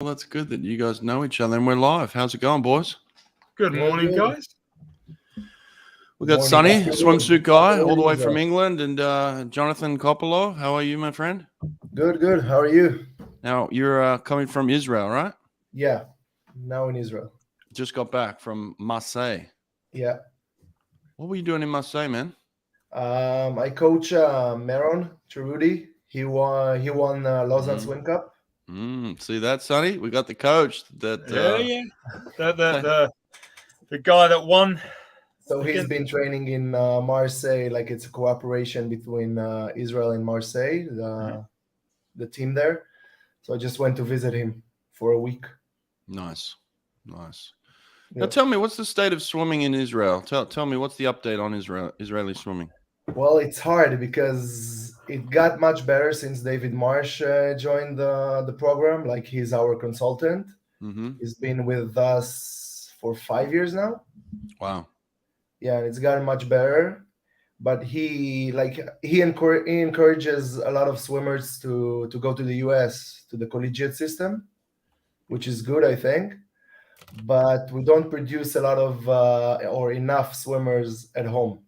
Well, that's good that you guys know each other and we're live. How's it going, boys? Good Very morning, good. guys. We Good got morning, Sonny, afternoon. swimsuit guy, all the way Afternoon, from Israel. England, and Jonathan Coppolo. How are you, my friend? Good, good. How are you? Now, you're coming from Israel, right? Yeah, now in Israel. Just got back from Marseille. Yeah. What were you doing in Marseille, man? I coach Meron Cherudi. He won Lausanne Swim Cup. See that, Sonny? We got the coach that. Yeah. The guy that won. So he's Again. been training in Marseille, like it's a cooperation between Israel and Marseille, the team there. So I just went to visit him for a week. Nice. Now, Yeah. tell me, what's the state of swimming in Israel? Tell me, what's the update on Israeli swimming? Well, it's hard because it got much better since David Marsh joined the program. Like he's our consultant. Mm-hmm. He's been with us for 5 years now. Wow. Yeah, and it's gotten much better. But he encourages a lot of swimmers to go to the US to the collegiate system, which is good, I think. But we don't produce a lot of or enough swimmers at home.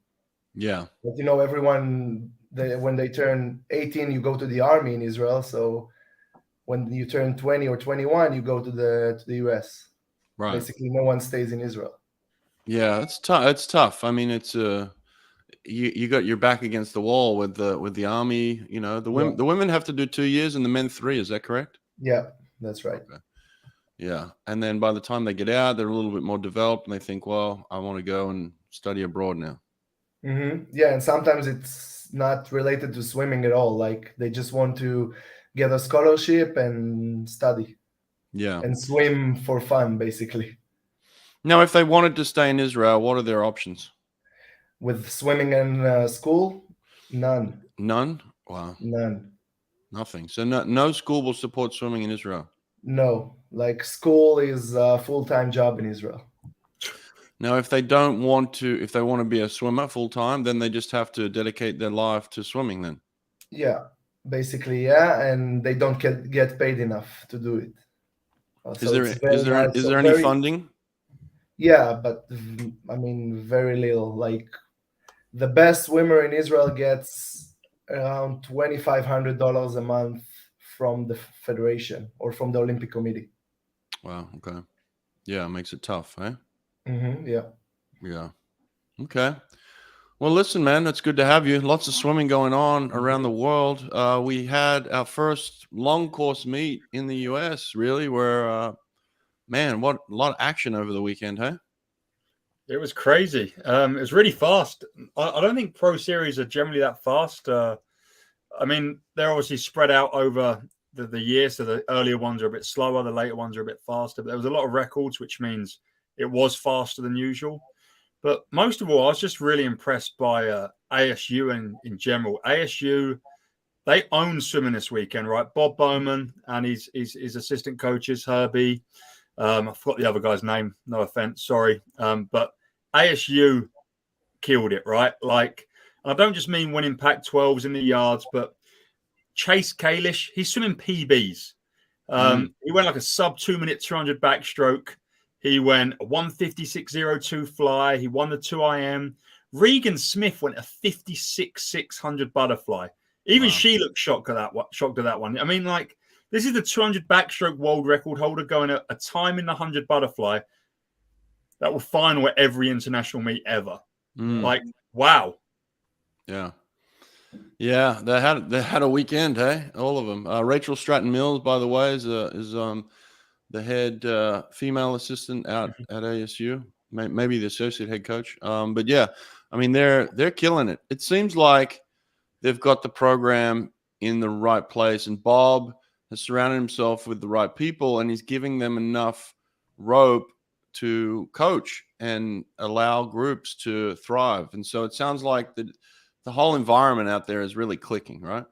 Yeah. But everyone when they turn 18, you go to the army in Israel. So when you turn 20 or 21, you go to the US. Right. Basically, no one stays in Israel. Yeah, it's tough. It's tough. I mean, it's you got your back against the wall with the army. The women have to do 2 years and the men 3. Is that correct? Yeah, that's right. Okay. Yeah, and then by the time they get out, they're a little bit more developed, and they think, well, I want to go and study abroad now. Mm-hmm. Yeah, and sometimes it's not related to swimming at all. Like they just want to get a scholarship and study. Yeah. And swim for fun, basically. Now, if they wanted to stay in Israel, what are their options? With swimming and school, none. None? Wow. None. Nothing. So no school will support swimming in Israel? No. Like school is a full-time job in Israel. Now, if they want to be a swimmer full-time, then they just have to dedicate their life to swimming then? Yeah, basically, yeah, and they don't get paid enough to do it. Is there any funding? Yeah, but I mean, very little. Like the best swimmer in Israel gets around $2,500 a month from the federation or from the Olympic Committee. Wow. Okay. Yeah, it makes it tough, eh? Mm-hmm, yeah. Yeah. Okay. Well, listen, man, it's good to have you. Lots of swimming going on around the world. We had our first long course meet in the US, really, where, man, what a lot of action over the weekend, hey? It was crazy. It was really fast. I don't think pro series are generally that fast. I mean, they're obviously spread out over the year, so the earlier ones are a bit slower, the later ones are a bit faster. But there was a lot of records, which means it was faster than usual. But most of all, I was just really impressed by ASU and in general. ASU, they own swimming this weekend, right? Bob Bowman and his assistant coaches, Herbie. I forgot the other guy's name. No offense, sorry. But ASU killed it, right? Like, I don't just mean winning Pac-12s in the yards, but Chase Kalish, he's swimming PBs. He went like a sub 2 minute 200 backstroke. He went a 156.02 fly. He won the 2IM. Regan Smith went a 56.600 butterfly. Even she looked shocked at that one. I mean, like, this is the 200 backstroke world record holder going a time in the 100 butterfly that will final at every international meet ever. Like, wow. Yeah. Yeah, they had a weekend, hey? All of them. Rachel Stratton Mills, by the way, is the head female assistant out at ASU, maybe the associate head coach. But yeah, I mean they're killing it. It seems like they've got the program in the right place, and Bob has surrounded himself with the right people, and he's giving them enough rope to coach and allow groups to thrive. And so it sounds like the whole environment out there is really clicking, right?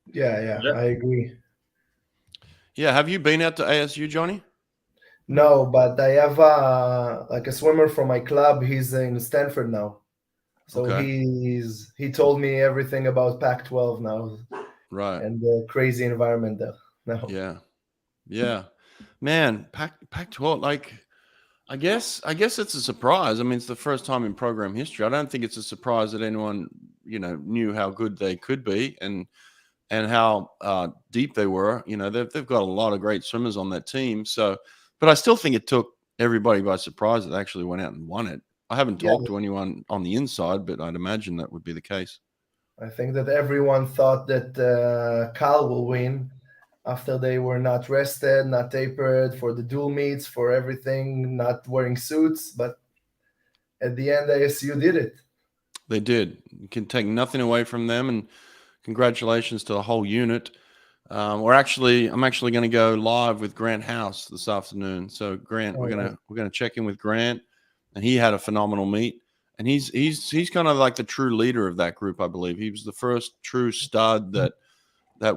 Yeah, I agree. Yeah, have you been out to ASU, Johnny? No, but I have like a swimmer from my club. He's in Stanford now, so he told me everything about Pac-12 now, right? And the crazy environment there now. Yeah, Yeah, man, Pac-12. Like, I guess it's a surprise. I mean, it's the first time in program history. I don't think it's a surprise that anyone knew how good they could be and how deep they were. They've got a lot of great swimmers on that team. So, but I still think it took everybody by surprise that they actually went out and won it. I haven't Yeah. talked to anyone on the inside, but I'd imagine that would be the case. I think that everyone thought that Cal will win after they were not rested, not tapered for the dual meets, for everything, not wearing suits. But at the end, ASU did it. They did. You can take nothing away from them, and congratulations to the whole unit. I'm actually going to go live with Grant House this afternoon. So Grant, we're gonna check in with Grant, and he had a phenomenal meet. And he's kind of like the true leader of that group, I believe. He was the first true stud that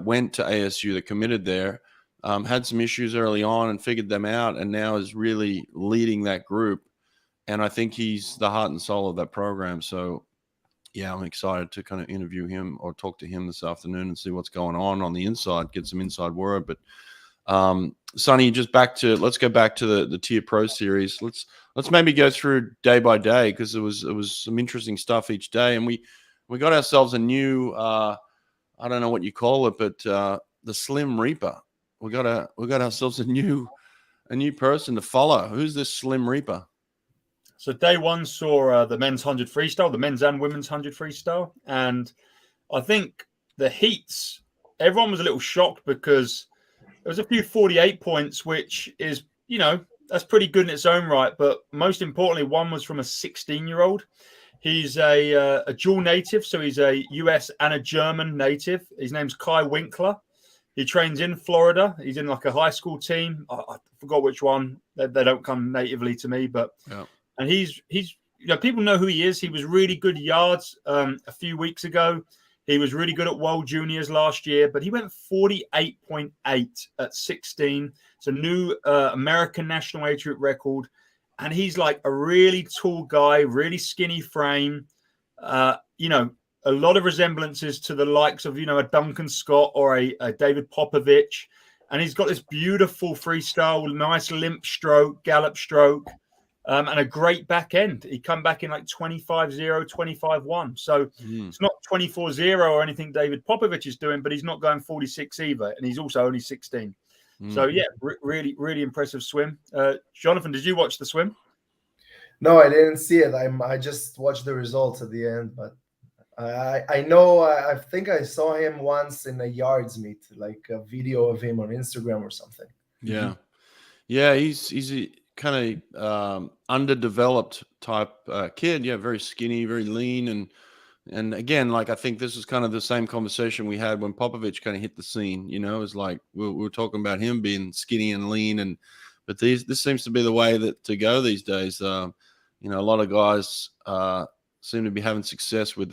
went to ASU, that committed there. Had some issues early on and figured them out, and now is really leading that group. And I think he's the heart and soul of that program. So yeah, I'm excited to kind of interview him or talk to him this afternoon and see what's going on the inside, get some inside word. But Sonny, let's go back to the Tier Pro series. Let's maybe go through day by day, because it was some interesting stuff each day, and we got ourselves a new I don't know what you call it, but the Slim Reaper. We got ourselves a new person to follow. Who's this Slim Reaper? So day one saw the men's 100 freestyle, the men's and women's 100 freestyle. And I think the heats, everyone was a little shocked because there was a few 48 points, which is, that's pretty good in its own right. But most importantly, one was from a 16-year-old. He's a dual native, so he's a US and a German native. His name's Kai Winkler. He trains in Florida. He's in like a high school team. I forgot which one. They don't come natively to me, but... Yeah. And he's people know who he is. He was really good yards a few weeks ago. He was really good at World Juniors last year, but he went 48.8 at 16. It's a new American national age group record. And he's like a really tall guy, really skinny frame. A lot of resemblances to the likes of, a Duncan Scott or a David Popovich. And he's got this beautiful freestyle, nice limp stroke, gallop stroke. And a great back end. He come back in like 25-0, 25-1. So it's not 24-0 or anything David Popovich is doing, but he's not going 46 either. And he's also only 16. So, yeah, really, really impressive swim. Jonathan, did you watch the swim? No, I didn't see it. I just watched the results at the end. But I know, I think I saw him once in a yards meet, like a video of him on Instagram or something. Yeah. Yeah, he's a kind of underdeveloped type kid. Yeah, very skinny, very lean, and again, like I think this is kind of the same conversation we had when Popovich kind of hit the scene. It's like we were talking about him being skinny and lean, but this seems to be the way to go these days. A lot of guys seem to be having success with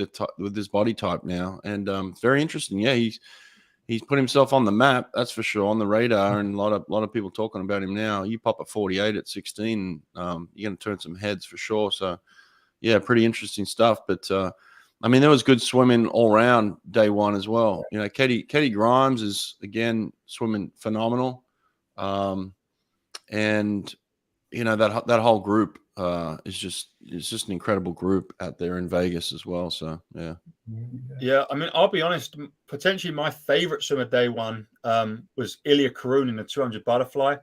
this body type now, and it's very interesting. Yeah, he's put himself on the map, that's for sure, on the radar, and a lot of people talking about him now. You pop a 48 at 16, you're going to turn some heads for sure. So, yeah, pretty interesting stuff. But there was good swimming all around day one as well. Katie Grimes is again swimming phenomenal, and that whole group is just an incredible group out there in Vegas as well. So yeah. Yeah, I'll be honest. Potentially, my favorite swimmer day one was Ilya Karun in the 200 butterfly.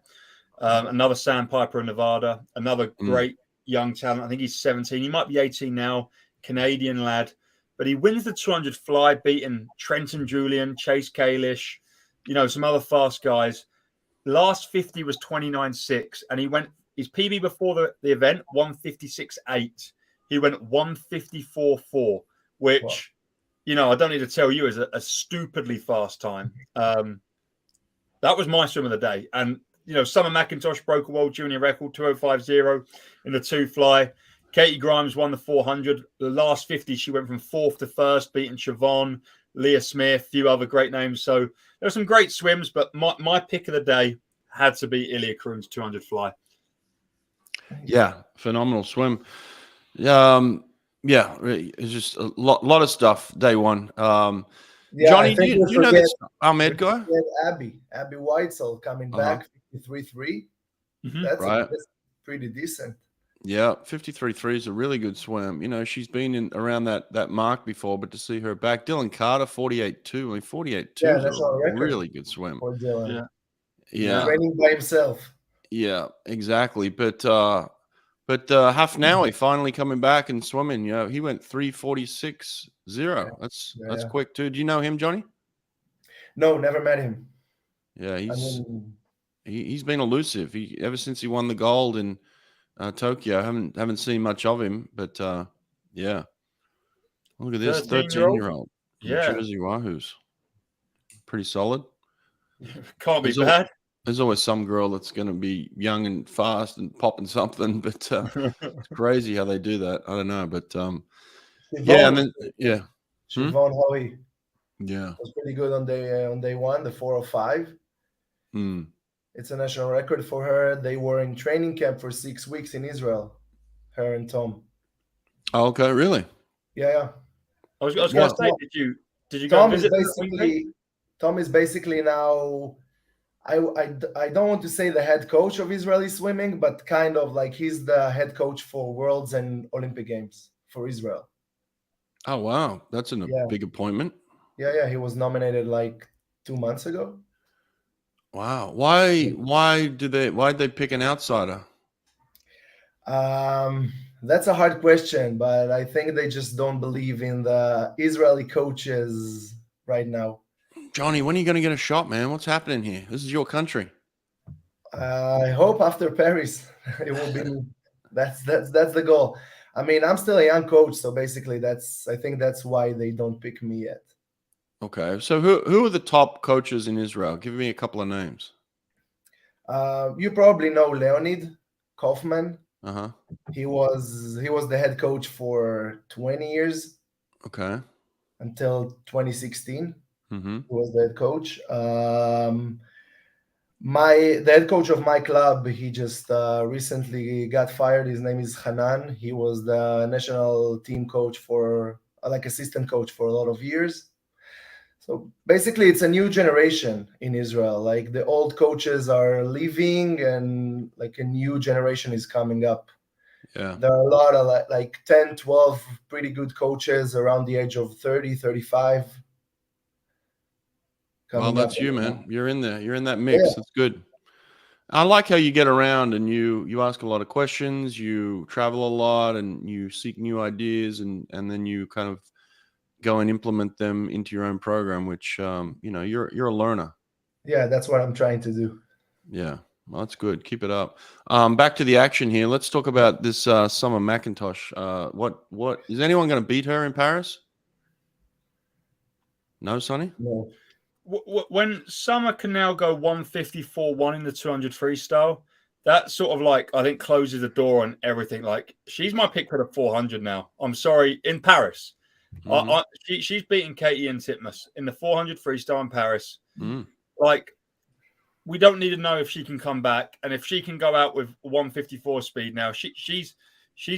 Another sandpiper in Nevada. Another great young talent. I think he's 17. He might be 18 now. Canadian lad, but he wins the 200 fly, beating Trenton Julian, Chase Kalish, some other fast guys. Last 50 was 29.6, and he went his PB before the event 156.8. He went 154.4, which. Wow. I don't need to tell you, is a stupidly fast time. That was my swim of the day. And, Summer McIntosh broke a world junior record, 2:05.0 in the 2 fly. Katie Grimes won the 400. The last 50, she went from 4th to 1st, beating Siobhan, Leah Smith, a few other great names. So there were some great swims, but my pick of the day had to be Ilya Karun's 200 fly. Yeah, phenomenal swim. Yeah, it's just a lot of stuff day one. Yeah, Johnny, I think do you know this Ahmed guy? Abby Weitzel coming back 53.3. Mhm. That's Right. that's pretty decent. Yeah, 53.3 is a really good swim. You know, she's been in around that mark before, but to see her back, Dylan Carter 48.2. I mean, 48.2 Yeah, is a national record really good swim. for Dylan. Yeah. Yeah, Training by himself. yeah, exactly. But Hafnaoui finally coming back and swimming. You know, he went 3:46.0. That's Yeah. quick too. Do you know him, Johnny? No, never met him. Yeah, I mean, he's been elusive. He ever since he won the gold in Tokyo. Haven't seen much of him, but yeah. Look at this 13-year-old. 13-year-old from Yeah. Jersey Wahoos. Pretty solid. Can't be There's al- bad. There's always some girl that's going to be young and fast and popping something, but it's crazy how they do that. I don't know, but yeah, and then yeah, Siobhan Howie yeah, was pretty good on day one, the 4:05. hmm. It's a national record for her. They were in training camp for 6 weeks in Israel, her and Tom. Oh, okay, really? Yeah. I was going Yeah, to say, did you go Tom visit is basically now. I don't want to say the head coach of Israeli swimming, but kind of like he's the head coach for Worlds and Olympic Games for Israel. Oh, wow, that's a big appointment. Yeah, he was nominated like 2 months ago. Wow, why'd they pick an outsider? That's a hard question, but I think they just don't believe in the Israeli coaches right now. Johnny, when are you going to get a shot, man? What's happening here? This is your country. I hope after Paris it will be. That's the goal. I mean, I'm still a young coach, so basically, I think that's why they don't pick me yet. Okay, so who are the top coaches in Israel? Give me a couple of names. You probably know Leonid Kaufman. Uh-huh. He was the head coach for 20 years. Okay. Until 2016. Mm-hmm. He was the head coach. The head coach of my club, he just recently got fired. His name is Hanan. He was the national team coach for like assistant coach for a lot of years. So basically, it's a new generation in Israel. Like the old coaches are leaving, and like a new generation is coming up. Yeah. There are a lot of like 10, 12 pretty good coaches around the age of 30, 35. Well, that's you, man. You're in there. You're in that mix. Yeah. That's good. I like how you get around and you ask a lot of questions, you travel a lot and you seek new ideas and then you kind of go and implement them into your own program, which you're a learner. Yeah, that's what I'm trying to do. Yeah. Well, that's good. Keep it up. Back to the action here. Let's talk about this Summer McIntosh. What is anyone going to beat her in Paris? No, Sonny? No. When Summer can now go 154.1 in the 200 freestyle, that sort of like I think closes the door on everything. Like she's my pick for the 400 now. I'm sorry, in Paris, she's beating Katie and Titmus in the 400 freestyle in Paris. Like we don't need to know if she can come back, and if she can go out with 154 speed now, she's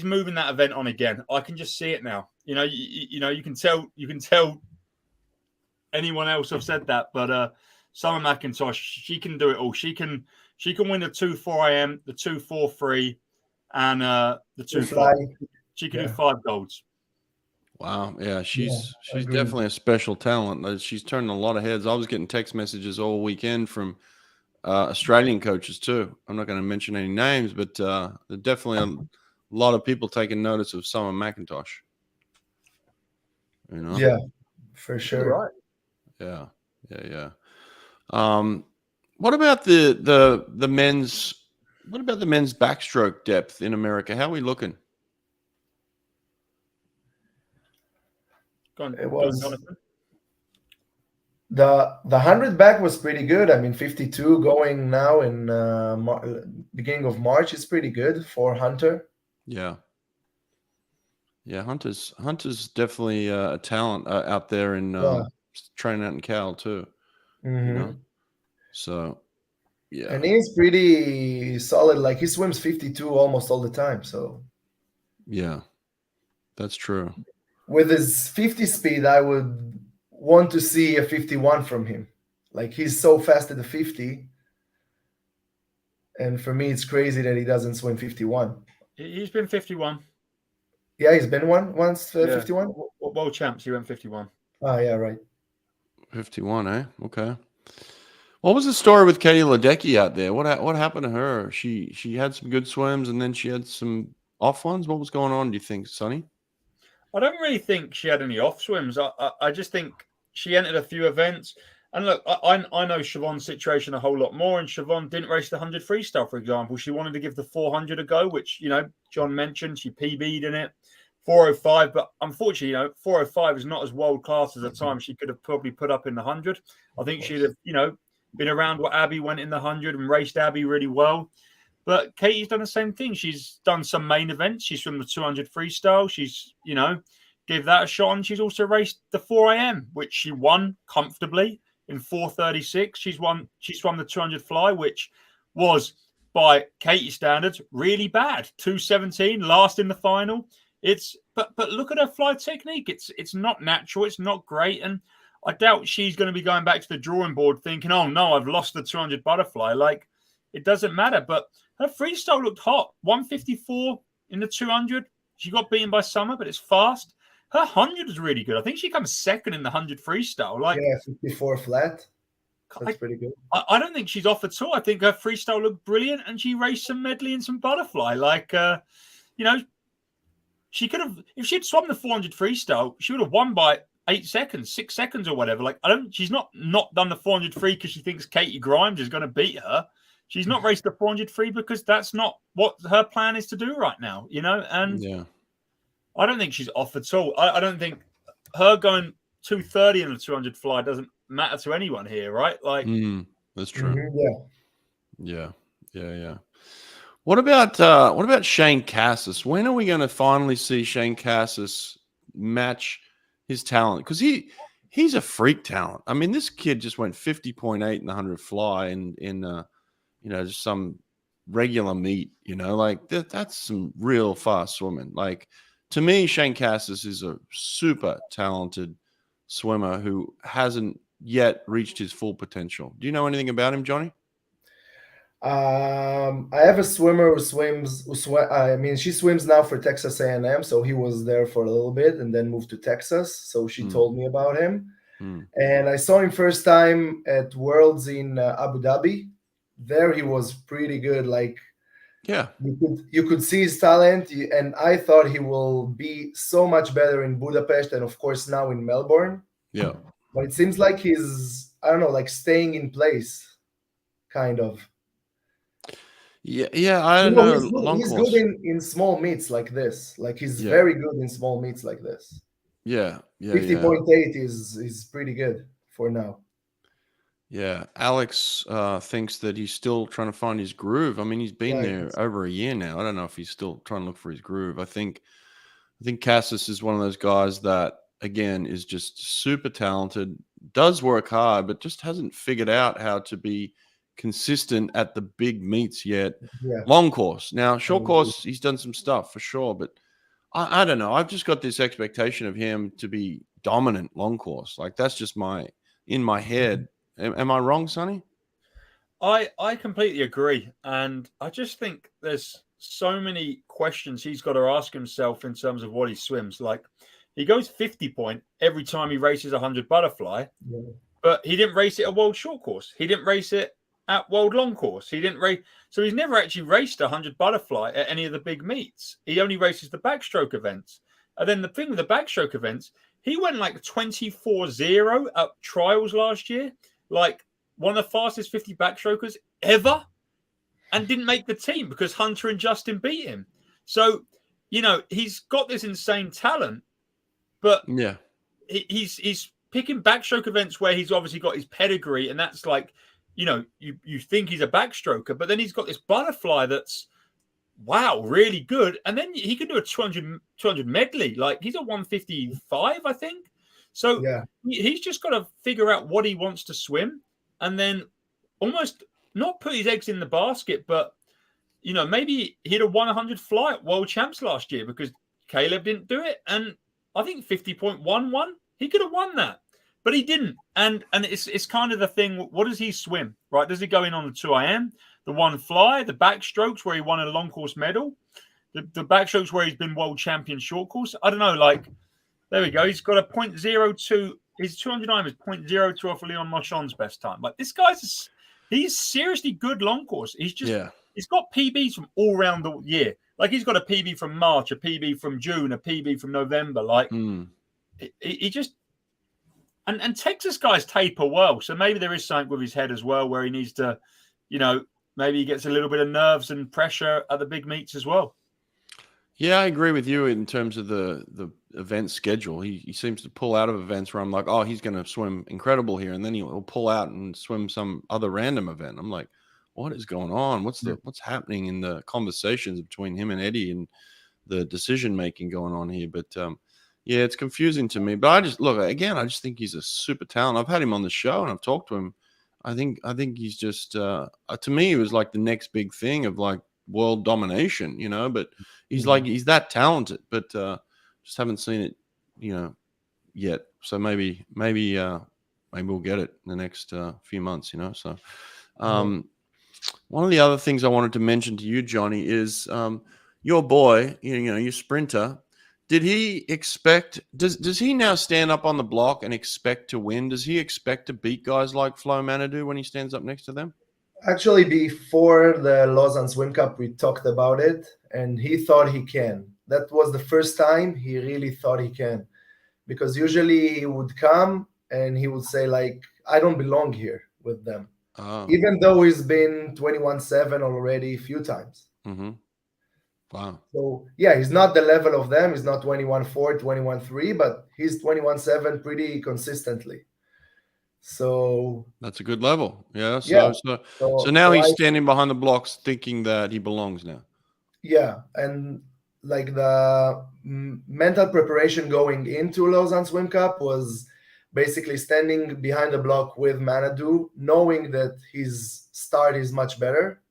moving that event on again. I can just see it now. You can tell. Anyone else have said that, but Summer McIntosh, she can do it all. She can win the 2.4 AM, the 2.43, and the 2.5. She can do 5 golds. Wow, yeah, she's definitely a special talent. She's turning a lot of heads. I was getting text messages all weekend from Australian coaches too. I'm not going to mention any names, but there are definitely a lot of people taking notice of Summer McIntosh. Yeah, for sure. Right. Yeah. What about the men's? What about the men's backstroke depth in America? How are we looking? It was the 100 back was pretty good. I mean, 52 going now in beginning of March is pretty good for Hunter. Yeah. Hunter's definitely a talent out there in training out in Cal too. So yeah, and he's pretty solid. Like he swims 52 almost all the time. So yeah, that's true. With his 50 speed, I would want to see a 51 from him. Like, he's so fast at the 50. And for me, it's crazy that he doesn't swim 51. He's been 51. Yeah, he's been once 51. World champs, he went 51. Oh, yeah, right. 51, eh? Okay. What was the story with Katie Ledecky out there? What happened to her? She had some good swims and then she had some off ones. What was going on, do you think, Sonny? I don't really think she had any off swims. I just think she entered a few events. And look, I know Siobhan's situation a whole lot more. And Siobhan didn't race the 100 freestyle, for example. She wanted to give the 400 a go, which, John mentioned. She PB'd in it, 405. But unfortunately, 405 is not as world class as a time she could have probably put up in the 100. I think she'd have, been around what Abby went in the 100 and raced Abby really well. But Katie's done the same thing. She's done some main events. She's from the 200 freestyle. She's, give that a shot. And she's also raced the 4 a.m., which she won comfortably in 4:36. She's swum the 200 fly, which was, by Katie standards, really bad. 2:17, last in the final. But look at her fly technique. It's not natural. It's not great. And I doubt she's going to be going back to the drawing board thinking, oh, no, I've lost the 200 butterfly. Like, it doesn't matter. But her freestyle looked hot. 154 in the 200. She got beaten by Summer, but it's fast. Her 100 is really good. I think she comes second in the 100 freestyle. Like, yeah, 54 flat. That's pretty good. I don't think she's off at all. I think her freestyle looked brilliant, and she raced some medley and some butterfly. Like, she could have, if she'd swum the 400 freestyle, she would have won by 8 seconds, 6 seconds or whatever. Like, she's not done the 400 free because she thinks Katie Grimes is going to beat her. She's not raced the 400 free because that's not what her plan is to do right now, And yeah. I don't think she's off at all. I don't think her going 2:30 in the 200 fly doesn't matter to anyone here, right? Like, that's true. Yeah. What about Shane Cassis? When are we going to finally see Shane Cassis match his talent? Because he's a freak talent. I mean, this kid just went 50.8 in the 100 fly in just some regular meet. Like that's some real fast swimming. Like, to me, Shane Cassis is a super talented swimmer who hasn't yet reached his full potential. Do you know anything about him, Johnny? I have a swimmer who swims. She swims now for Texas A&M, so he was there for a little bit and then moved to Texas. So she told me about him, and I saw him first time at Worlds in Abu Dhabi. There he was pretty good. Like, yeah, you could see his talent, and I thought he will be so much better in Budapest and of course now in Melbourne. Yeah, but it seems like he's, I don't know, like staying in place, kind of. Yeah, I don't know. He's good in small meets like this. Like, he's very good in small meets like this. Yeah. 50.8 is pretty good for now. Yeah, Alex thinks that he's still trying to find his groove. I mean, he's been there over a year now. I don't know if he's still trying to look for his groove. I think Cassis is one of those guys that, again, is just super talented, does work hard, but just hasn't figured out how to be consistent at the big meets yet. Yeah. Long course. Now, short course, he's done some stuff for sure, but I don't know. I've just got this expectation of him to be dominant long course. Like, that's just in my head. Am I wrong, Sonny? I completely agree. And I just think there's so many questions he's got to ask himself in terms of what he swims. Like, he goes 50 point every time he races 100 butterfly, but he didn't race it at World Short Course. He didn't race it at World Long Course. He didn't race. So he's never actually raced 100 butterfly at any of the big meets. He only races the backstroke events. And then the thing with the backstroke events, he went like 24-0 at trials last year. Like, one of the fastest 50 backstrokers ever, and didn't make the team because Hunter and Justin beat him. So, he's got this insane talent, but he's picking backstroke events where he's obviously got his pedigree, and that's like, you think he's a backstroker, but then he's got this butterfly that's, wow, really good. And then he can do a 200 medley. Like, he's a 155, I think. So he's just got to figure out what he wants to swim, and then almost not put his eggs in the basket, but, maybe he'd have won 100 fly at World Champs last year because Caleb didn't do it. And I think 50.11, he could have won that. but he didn't. And it's kind of the thing. What does he swim? Right? Does he go in on the 2IM, the one fly, the backstrokes where he won a long course medal, the backstrokes where he's been world champion short course? I don't know. Like, there we go. He's got a 0.02. His 209 is 0.02 off of Leon Marchand's best time. Like, this guy's he's seriously good long course. He's just he's got PBs from all around the year. Like, he's got a PB from March, a PB from June, a PB from November. Like, he just and Texas guys taper well. So maybe there is something with his head as well, where he needs to, you know, maybe he gets a little bit of nerves and pressure at the big meets as well. Yeah, I agree with you in terms of the event schedule. He seems to pull out of events where I'm like, oh, he's going to swim incredible here, and then he'll pull out and swim some other random event. I'm like, what is going on? What's happening in the conversations between him and Eddie and the decision making going on here? But yeah, it's confusing to me. But I just think he's a super talent. I've had him on the show and I've talked to him. I think he's just to me, he was like the next big thing of like world domination, you know. But he's that talented, but just haven't seen it, you know, yet. So maybe we'll get it in the next few months, you know. So one of the other things I wanted to mention to you, Johnny, is your boy, you know, your sprinter. Did he expect? Does he now stand up on the block and expect to win? Does he expect to beat guys like Flo Manadou when he stands up next to them? Actually, before the Lausanne Swim Cup, we talked about it, and he thought he can. That was the first time he really thought he can, because usually he would come and he would say, like, I don't belong here with them, even though he's been 21-7 already a few times. Mm-hmm. Wow. So, yeah, he's not the level of them. He's not 21-4, 21-3, but he's 21-7 pretty consistently. So that's a good level. Yeah. So now he's standing behind the blocks thinking that he belongs now. Yeah. And like the mental preparation going into Lausanne Swim Cup was basically standing behind the block with Manadou, knowing that his start is much better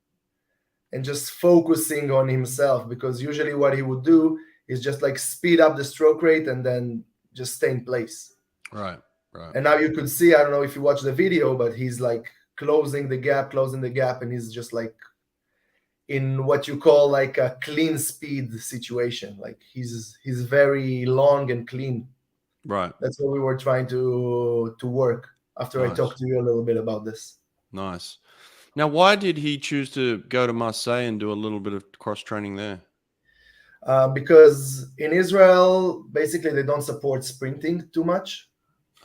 and just focusing on himself, because usually what he would do is just like speed up the stroke rate and then just stay in place. Right. Right. And now you could see, I don't know if you watch the video, but he's like closing the gap, and he's just like in what you call like a clean speed situation. Like he's very long and clean. Right. That's what we were trying to work after I talked to you a little bit about this. Nice. Now, why did he choose to go to Marseille and do a little bit of cross training there? Because in Israel, basically they don't support sprinting too much.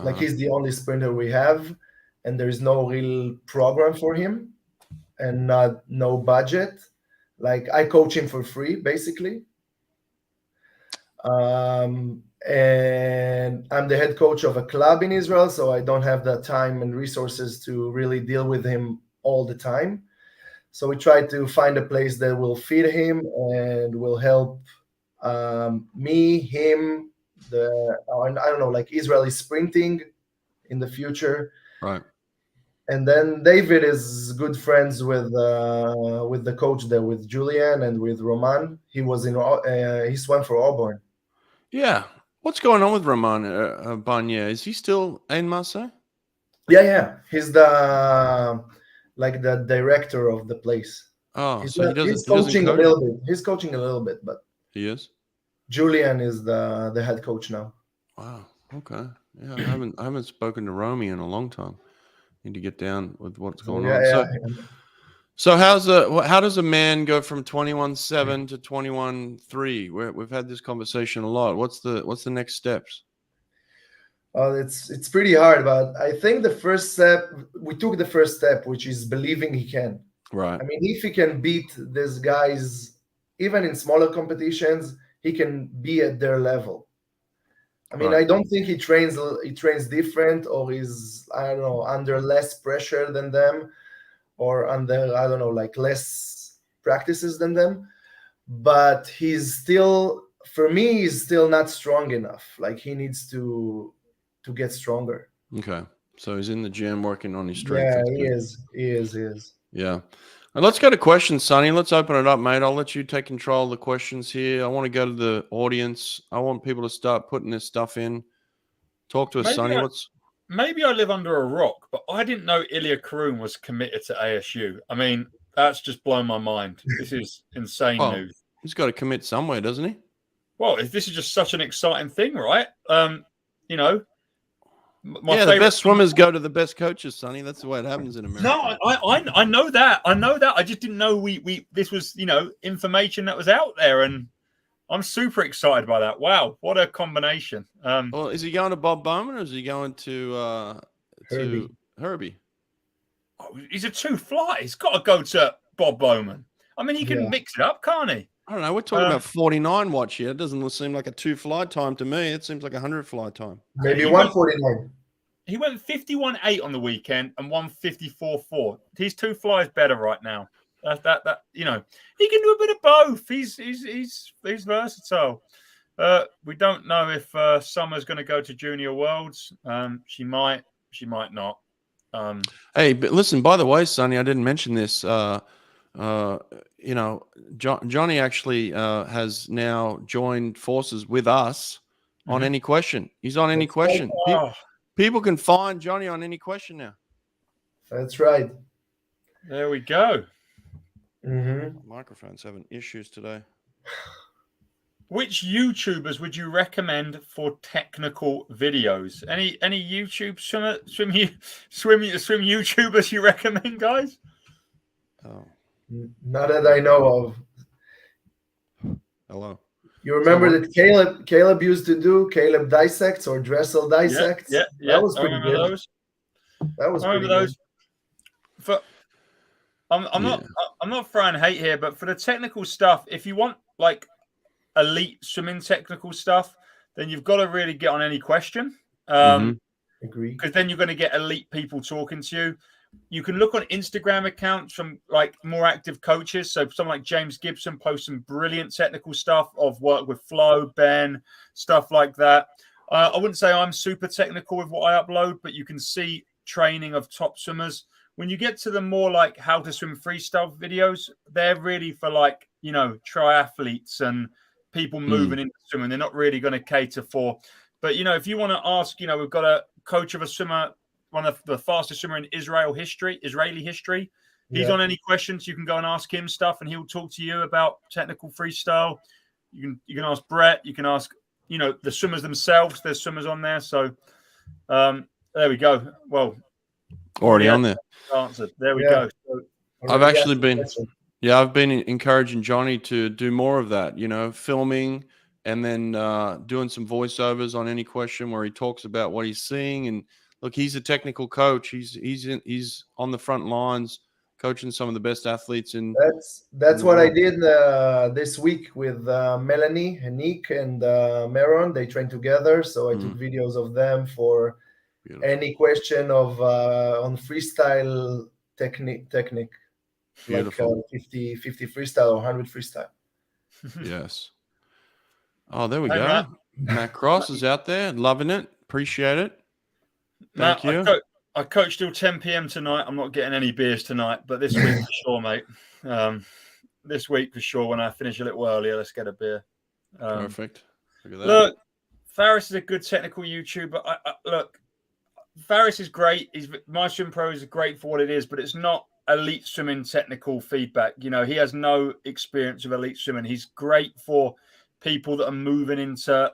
Like he's the only sprinter we have, and there is no real program for him, and no budget. Like I coach him for free, basically. And I'm the head coach of a club in Israel, so I don't have the time and resources to really deal with him all the time. So we try to find a place that will feed him and will help me, him, I don't know, like Israeli sprinting in the future. Right. And then David is good friends with the coach there, with Julian and with Roman. He was he swam for Auburn. Yeah. What's going on with Roman Barnier? Is he still in Marseille? Yeah. He's the director of the place. Oh, he's coaching a little bit. He's coaching a little bit, but he is. Julian is the head coach now. Wow. Okay. Yeah, I haven't spoken to Romy in a long time. Need to get down with what's going on. Yeah. So how does a man go from 21-7 to 21-3? We've had this conversation a lot. What's the next steps? It's pretty hard, but I think we took the first step, which is believing he can. Right. I mean, if he can beat these guys, even in smaller competitions, he can be at their level. I mean, I don't think he trains different, or is, I don't know, under less pressure than them, or under, I don't know, like less practices than them. But he's still, for me, he's still not strong enough. Like he needs to get stronger. Okay. So he's in the gym working on his strength. Yeah, he is. Yeah. And let's go to questions, Sonny. Let's open it up, mate. I'll let you take control of the questions here. I want to go to the audience. I want people to start putting this stuff in. Talk to us, Sonny. maybe I live under a rock, but I didn't know Ilya Karun was committed to ASU. I mean, that's just blown my mind. This is insane Well, news. he's got to commit somewhere, doesn't he? Well, this is just such an exciting thing, right? You know, the best swimmers go to the best coaches, Sonny. That's the way it happens in America. No, I know that. I know that. I just didn't know this was, information that was out there, and I'm super excited by that. Wow, what a combination. Well, is he going to Bob Bowman or is he going to Herbie? Oh, he's a two-fly. He's got to go to Bob Bowman. I mean, he can mix it up, can't he? I don't know. We're talking about 49 watch here. It doesn't seem like a 2-fly time to me. It seems like 100-fly time. Maybe 149. He went 51.8 on the weekend and 154.4. His 2-fly is better right now. That he can do a bit of both. He's versatile. We don't know if Summer's going to go to Junior Worlds. She might not. Hey, but listen, by the way, Sonny, I didn't mention this. Johnny actually has now joined forces with us on Any Question. He's on Any Question. People can find Johnny on Any Question now. That's right. There we go. Microphone's having issues today. Which YouTubers would you recommend for technical videos? Any YouTube swim YouTubers you recommend, guys? Oh, not that I know of. Hello. You remember that Caleb used to do Caleb Dissects or Dressel Dissects? Yeah. That was pretty good. Those. That was pretty good. I'm not throwing hate here, but for the technical stuff, if you want like elite swimming technical stuff, then you've got to really get on Any Question. Agree. Because then you're going to get elite people talking to you. You can look on Instagram accounts from like more active coaches. So someone like James Gibson posts some brilliant technical stuff of work with Flo, Ben, stuff like that. I wouldn't say I'm super technical with what I upload, but you can see training of top swimmers. When you get to the more like how to swim freestyle videos, they're really for like, triathletes and people moving into swimming. They're not really going to cater for. But, if you want to ask, we've got a coach of a swimmer, one of the fastest swimmer in Israeli history. He's on Any Questions. You can go and ask him stuff, and he'll talk to you about technical freestyle. You can ask Brett. You can ask, the swimmers themselves. There's swimmers on there. So there we go. Well, already on there. Answered. There we go. So, I've been encouraging Johnny to do more of that. Filming and then doing some voiceovers on Any Question where he talks about what he's seeing. And look, he's a technical coach. He's on the front lines, coaching some of the best athletes in. That's what I did this week with Melanie, Nick, and Meron. They trained together, so I took videos of them for Any Question of on freestyle technique. Beautiful. Like 50 freestyle or 100 freestyle. Yes. Oh, there we go. Matt Cross is out there, loving it. Appreciate it. Thank you. I coached till 10 p.m. tonight. I'm not getting any beers tonight, but this week for sure, mate. This week for sure. When I finish a little earlier, let's get a beer. Perfect. Look at that. Look, Faris is a good technical YouTuber. Look, Faris is great. My Swim Pro is great for what it is, but it's not elite swimming technical feedback. He has no experience of elite swimming. He's great for people that are moving into,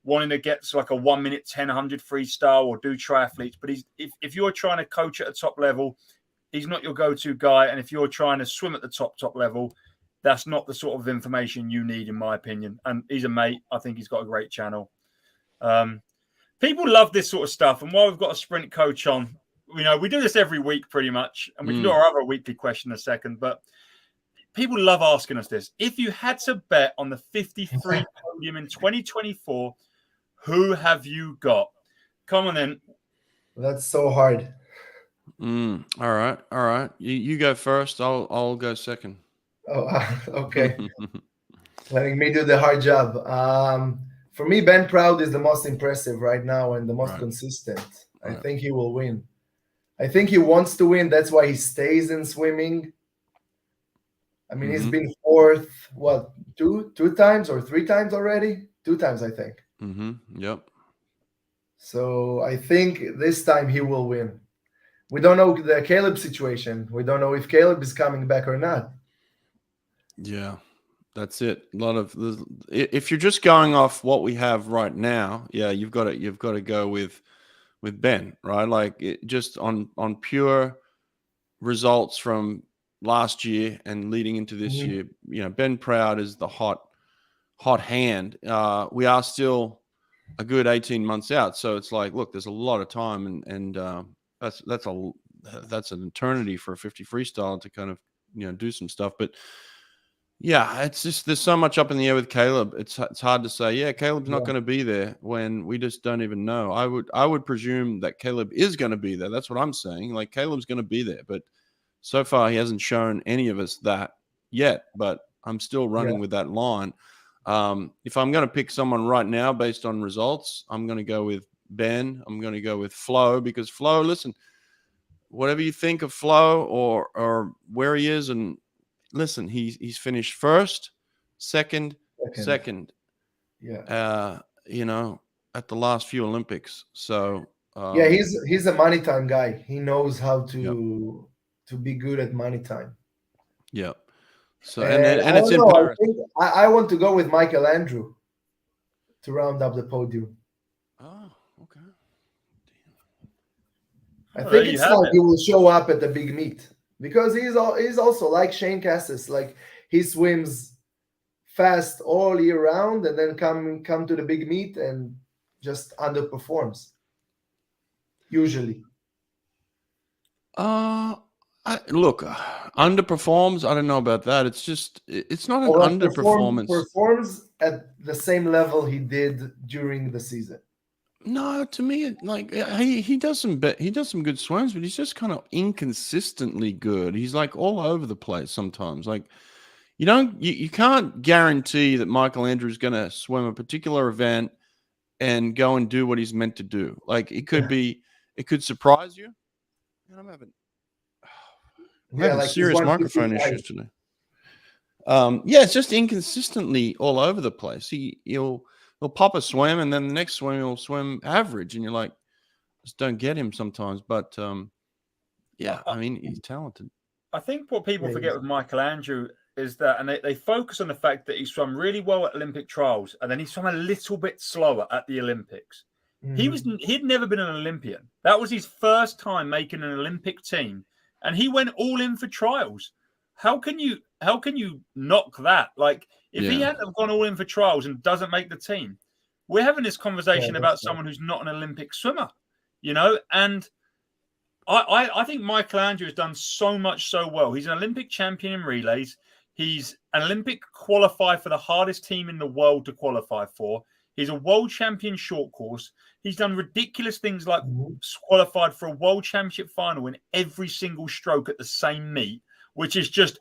wanting to get to like a 1 minute 1000 freestyle or do triathletes. But if you're trying to coach at a top level, he's not your go-to guy. And if you're trying to swim at the top level, that's not the sort of information you need, in my opinion. And he's a mate. I think he's got a great channel. People love this sort of stuff. And while we've got a sprint coach on, we do this every week pretty much. And we can do our other weekly question in a second. But people love asking us this. If you had to bet on the 53 podium in 2024, who have you got? Come on then. That's so hard. All right. You go first. I'll go second. Oh, okay. Letting me do the hard job. For me, Ben Proud is the most impressive right now and the most consistent. I think he will win. I think he wants to win. That's why he stays in swimming. I mean, he's been fourth, two times or 3 times already? 2 times, I think. Yep. So I think this time he will win. We don't know the Caleb situation. We don't know if Caleb is coming back or not. Yeah, that's it. A lot of if you're just going off what we have right now, yeah, you've got to go with Ben, right? Like just on pure results from last year and leading into this year. Ben Proud is the hot hand. We are still a good 18 months out, so it's like, look, there's a lot of time, and that's an eternity for a 50 freestyle to kind of do some stuff. But yeah, it's just there's so much up in the air with Caleb. It's hard to say. Yeah, Caleb's not going to be there when we just don't even know. I would presume that Caleb is going to be there. That's what I'm saying. Like Caleb's going to be there, but so far he hasn't shown any of us that yet. But I'm still running with that line. If I'm going to pick someone right now based on results, I'm going to go with Ben. I'm going to go with Flo, because Flo, listen, whatever you think of Flo or where he is, and listen, he's finished first, second. Yeah. At the last few Olympics. So yeah, he's a money time guy. He knows how to be good at money time. Yeah. So and it's in Paris. I want to go with Michael Andrew to round up the podium. Oh, okay. I think it's like he will show up at the big meet, because he's also like Shane Cassis. Like he swims fast all year round and then come to the big meet and just underperforms. Usually. Underperforms. I don't know about that. It's not an underperformance. Performs at the same level he did during the season. No, to me, he does some good swims, but he's just kind of inconsistently good. He's like all over the place sometimes. Like you can't guarantee that Michael Andrew is going to swim a particular event and go and do what he's meant to do. Like it could surprise you. And I'm having serious microphone issues today. It's just inconsistently all over the place. He'll pop a swim, and then the next swim he'll swim average, and you're like, just don't get him sometimes. But I mean, he's talented. I think what people forget with Michael Andrew is that, and they focus on the fact that he swam really well at Olympic trials, and then he swam a little bit slower at the Olympics. He'd never been an Olympian. That was his first time making an Olympic team, and he went all in for trials. How can you knock that? Like, if he hadn't have gone all in for trials and doesn't make the team, we're having this conversation about someone who's not an Olympic swimmer, and I think Michael Andrew has done so much so well. He's an Olympic champion in relays. He's an Olympic qualifier for the hardest team in the world to qualify for. He's a world champion short course. He's done ridiculous things like qualified for a world championship final in every single stroke at the same meet, which is just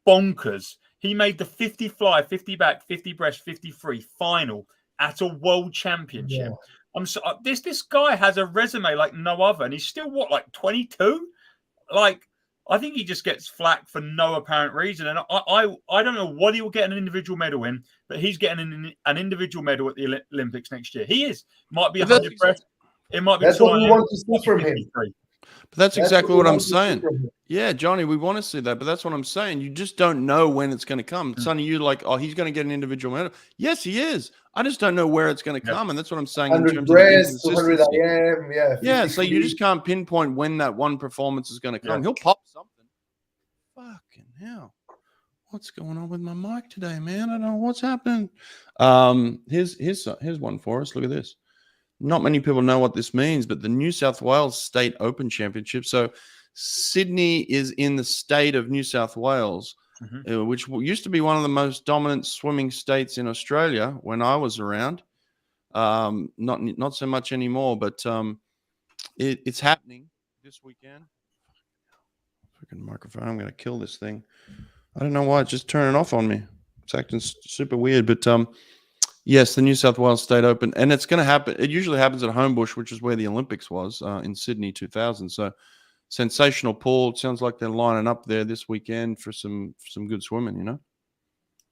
bonkers. He made the 50 fly, 50 back, 50 breast, 50 free final at a world championship. Yeah. This guy has a resume like no other, and he's still 22? Like, I think he just gets flack for no apparent reason. And I don't know what he will get an individual medal in, but he's getting an individual medal at the Olympics next year. He is. Might be 100 breast. It might be. That's what we want to see from him. But that's exactly what I'm saying. Yeah, Johnny, we want to see that, but that's what I'm saying. You just don't know when it's going to come. Sonny, you're like, oh, he's going to get an individual medal. Yes, he is. I just don't know where it's going to come, and that's what I'm saying in terms of inconsistency. 200 IM, yeah, so you just can't pinpoint when that one performance is going to come. He'll pop something. Fucking hell. What's going on with my mic today, man? I don't know what's happening. Here's one for us. Look at this. Not many people know what this means, but the New South Wales State Open Championship. So Sydney is in the state of New South Wales, which used to be one of the most dominant swimming states in Australia when I was around. Not so much anymore, but it's happening this weekend. Freaking microphone! I'm going to kill this thing. I don't know why it's just turning off on me. It's acting super weird, but yes, the New South Wales State Open, and it's going to happen. It usually happens at Homebush, which is where the Olympics was in Sydney 2000. So sensational pool. It sounds like they're lining up there this weekend for some good swimming.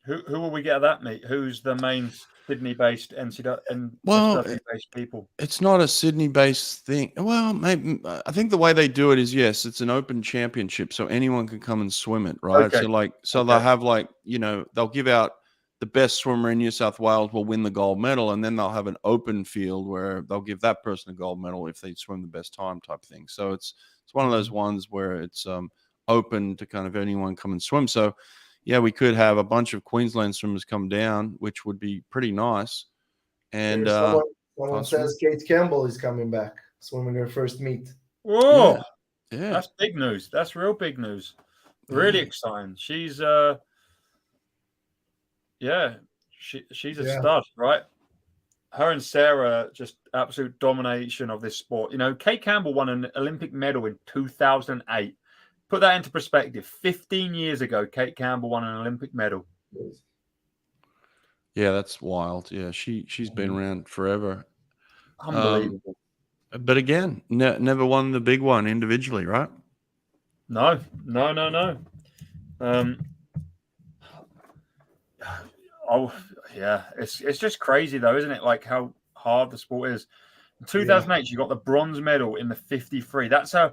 Who will we get at that meet? Who's the main Sydney-based NCAA and Well, SW-based people. it's not a Sydney-based thing. Well, maybe I think the way they do it is, yes, it's an open championship, so anyone can come and swim it, right? Okay. So they'll have they'll give out the best swimmer in New South Wales will win the gold medal, and then they'll have an open field where they'll give that person a gold medal if they swim the best time type thing. So it's one of those ones where it's open to kind of anyone come and swim. So yeah, we could have a bunch of Queensland swimmers come down, which would be pretty nice. And someone says Kate Campbell is coming back, swimming her first meet. Whoa, yeah, that's big news. That's real big news. Really exciting. She's she's a stud, right? Her and Sarah, just absolute domination of this sport. You know, Kate Campbell won an Olympic medal in 2008. Put that into perspective. 15 years ago, Kate Campbell won an Olympic medal. Yeah, that's wild. Yeah, she's been around forever. Unbelievable. But again, never won the big one individually, right? No. Yeah, it's just crazy though, isn't it? Like how hard the sport is. In 2008, she got the bronze medal in the 50 free. That's how,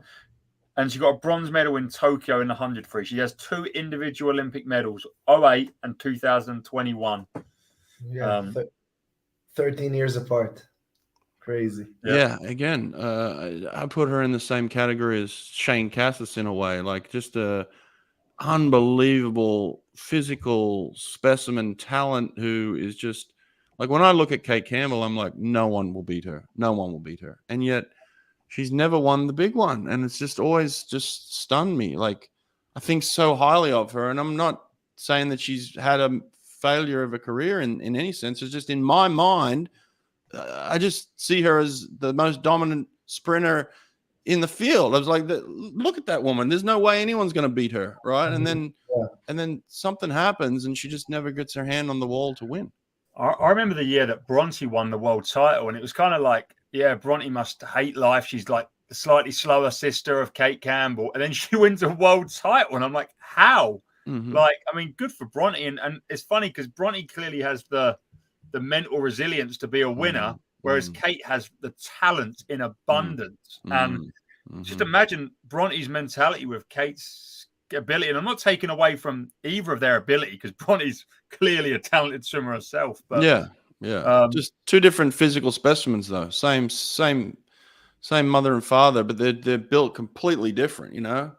and she got a bronze medal in Tokyo in the 100 free. She has 2 individual Olympic medals, 2008 and 2021. Yeah, 13 years apart. Crazy. Yeah, again, I put her in the same category as Shane Cassis in a way, like just a unbelievable physical specimen talent who is just like, when I look at Kate Campbell, I'm like, no one will beat her. No one will beat her. And yet she's never won the big one. And it's just always just stunned me. Like, I think so highly of her. And I'm not saying that she's had a failure of a career in any sense. It's just in my mind, I just see her as the most dominant sprinter in the field. I was like, look at that woman. There's no way anyone's going to beat her, right? And then something happens, and she just never gets her hand on the wall to win. I remember the year that Bronte won the world title, and it was kind of like, yeah, Bronte must hate life. She's like the slightly slower sister of Kate Campbell, and then she wins a world title, and I'm like, how? Like, I mean, good for Bronte, and it's funny because Bronte clearly has the mental resilience to be a winner, whereas Kate has the talent in abundance. And just imagine Bronte's mentality with Kate's ability. And I'm not taking away from either of their ability, because Bronte's clearly a talented swimmer herself. But just 2 different physical specimens, though. Same mother and father, but they're built completely different. You know,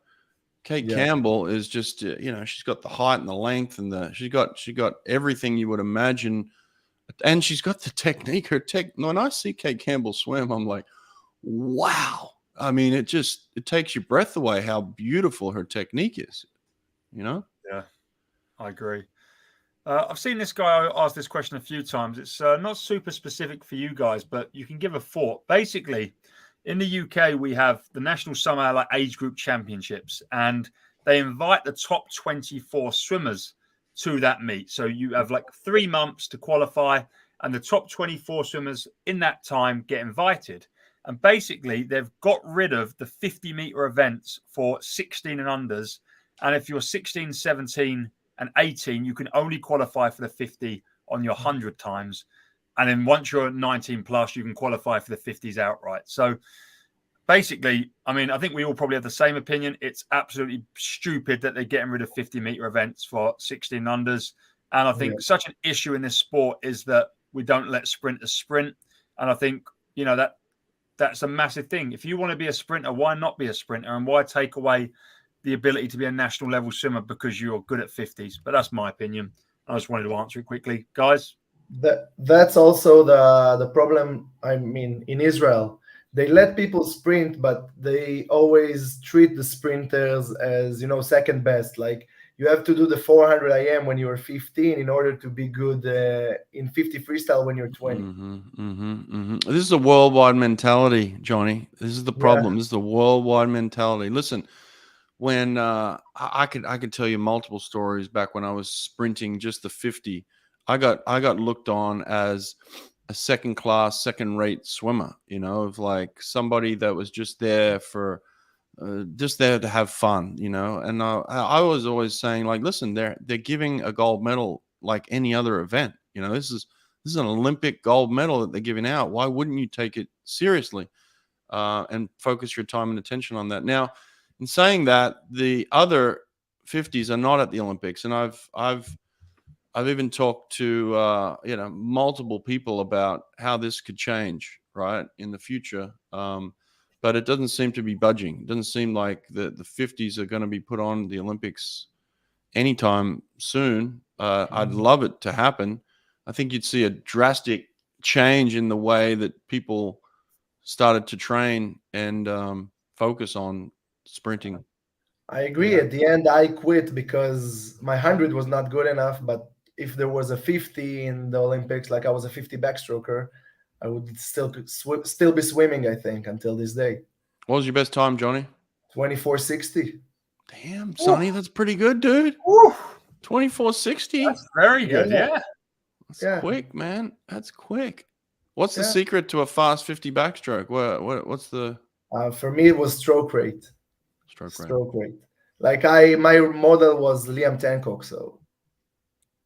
Kate Campbell is just she's got the height and the length, and she got everything you would imagine. And she's got the technique. When I see Kate Campbell swim, I'm like, wow. I mean, it takes your breath away how beautiful her technique is, you know? Yeah, I agree. I've seen this guy ask this question a few times. It's not super specific for you guys, but you can give a thought. Basically, in the UK, we have the National Summer Age Group Championships, and they invite the top 24 swimmers to that meet. So you have like 3 months to qualify, and the top 24 swimmers in that time get invited. And basically, they've got rid of the 50-meter events for 16 and unders. And if you're 16, 17, and 18, you can only qualify for the 50 on your 100 times. And then once you're 19 plus, you can qualify for the 50s outright. So basically, I mean, I think we all probably have the same opinion. It's absolutely stupid that they're getting rid of 50-meter events for 16 unders. And I think such an issue in this sport is that we don't let sprinters sprint. And I think, that's a massive thing. If you want to be a sprinter, why not be a sprinter? And why take away the ability to be a national level swimmer because you're good at 50s? But that's my opinion. I just wanted to answer it quickly. Guys? That's also the problem. I mean, in Israel, they let people sprint, but they always treat the sprinters as, second best. Like, you have to do the 400 IM when you're 15 in order to be good in 50 freestyle when you're 20. This is a worldwide mentality, Johnny. This is the problem. This is the worldwide mentality. Listen, when I could tell you multiple stories back when I was sprinting just the 50, I got looked on as a second-class, second-rate swimmer, of like somebody that was just there for just there to have fun, and I was always saying, like, listen, they're giving a gold medal like any other event. This This is an Olympic gold medal that they're giving out. Why wouldn't you take it seriously and focus your time and attention on that? Now, in saying that, the other 50s are not at the Olympics, and I've even talked to multiple people about how this could change right in the future. But it doesn't seem to be budging. It doesn't seem like the 50s are going to be put on the Olympics anytime soon. I'd love it to happen. I think you'd see a drastic change in the way that people started to train and focus on sprinting. I agree. At the end, I quit because my 100 was not good enough. But if there was a 50 in the Olympics, like I was a 50 backstroker, I would still be swimming, I think, until this day. What was your best time, Johnny? 24:60. Damn, Sonny, that's pretty good, dude. 24:60. That's very good. Yeah. That's quick, man. That's quick. What's the secret to a fast 50 backstroke? What's the? For me, it was stroke rate. Stroke rate. Like my model was Liam Tancock, so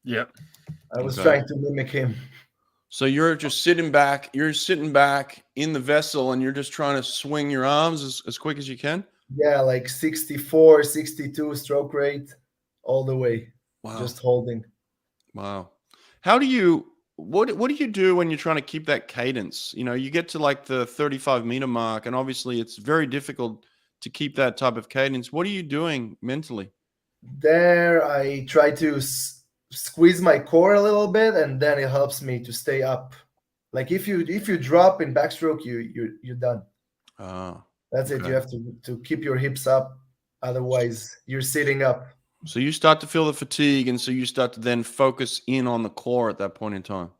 I was trying to mimic him. So you're just sitting back. You're sitting back in the vessel, and you're just trying to swing your arms as quick as you can. Yeah, like 64, 62 stroke rate, all the way. Wow. Just holding. Wow. How do you? What do you do when you're trying to keep that cadence? You know, you get to like the 35-meter mark, and obviously it's very difficult to keep that type of cadence. What are you doing mentally? There, I try to squeeze my core a little bit, and then it helps me to stay up. Like if you drop in backstroke, you're done. That's it. You have to keep your hips up, otherwise you're sitting up. So you start to feel the fatigue, and so you start to then focus in on the core at that point in time.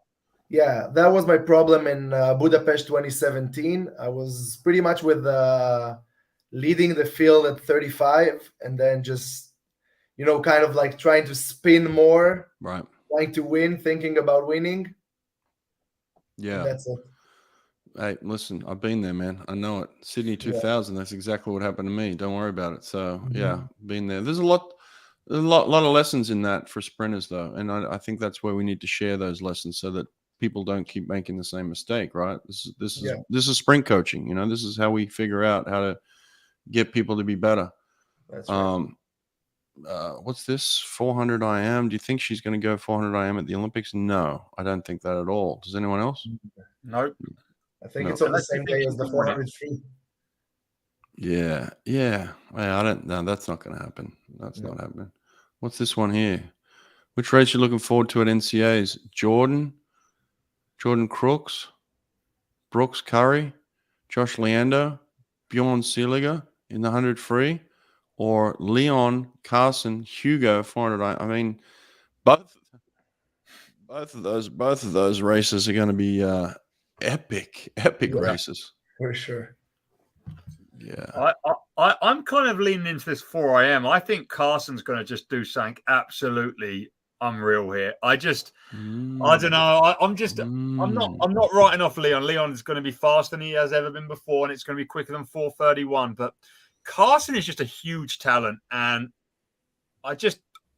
Yeah, that was my problem in Budapest 2017. I was pretty much with leading the field at 35, and then just, kind of like trying to spin more, right? Trying to win, thinking about winning. Yeah, and that's it. Hey, listen, I've been there, man. I know it. Sydney 2000. That's exactly what happened to me. Don't worry about it. So been there. There's a lot of lessons in that for sprinters, though, and I think that's where we need to share those lessons so that people don't keep making the same mistake. Right? This is sprint coaching. This is how we figure out how to get people to be better. That's right. What's this? 400 IM. Do you think she's going to go 400 IM at the Olympics? No, I don't think that at all. Does anyone else? Nope. I think it's on the same day as the 400 free. Yeah. I don't. No, that's not going to happen. That's not happening. What's this one here? Which race you looking forward to at NCAs? Jordan Crooks, Brooks Curry, Josh Leander, Bjorn Seeliger in the 100 free, or Leon Carson Hugo 400. I mean, both of those races are going to be epic races for sure. Yeah, I'm kind of leaning into this 4 IM. I think Carson's going to just do something absolutely unreal here. I don't know. I'm not writing off Leon. Leon is going to be faster than he has ever been before, and it's going to be quicker than 4:31. But Carson is just a huge talent, and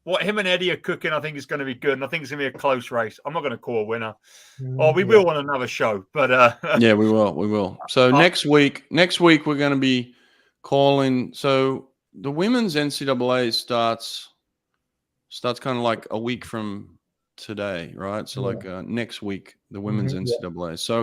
what him and Eddie are cooking, I think is going to be good, and I think it's going to be a close race. I'm not going to call a winner. We will on another show, but yeah, we will. So next week we're going to be calling. So the women's NCAA starts kind of like a week from today, right? So next week the women's NCAA. So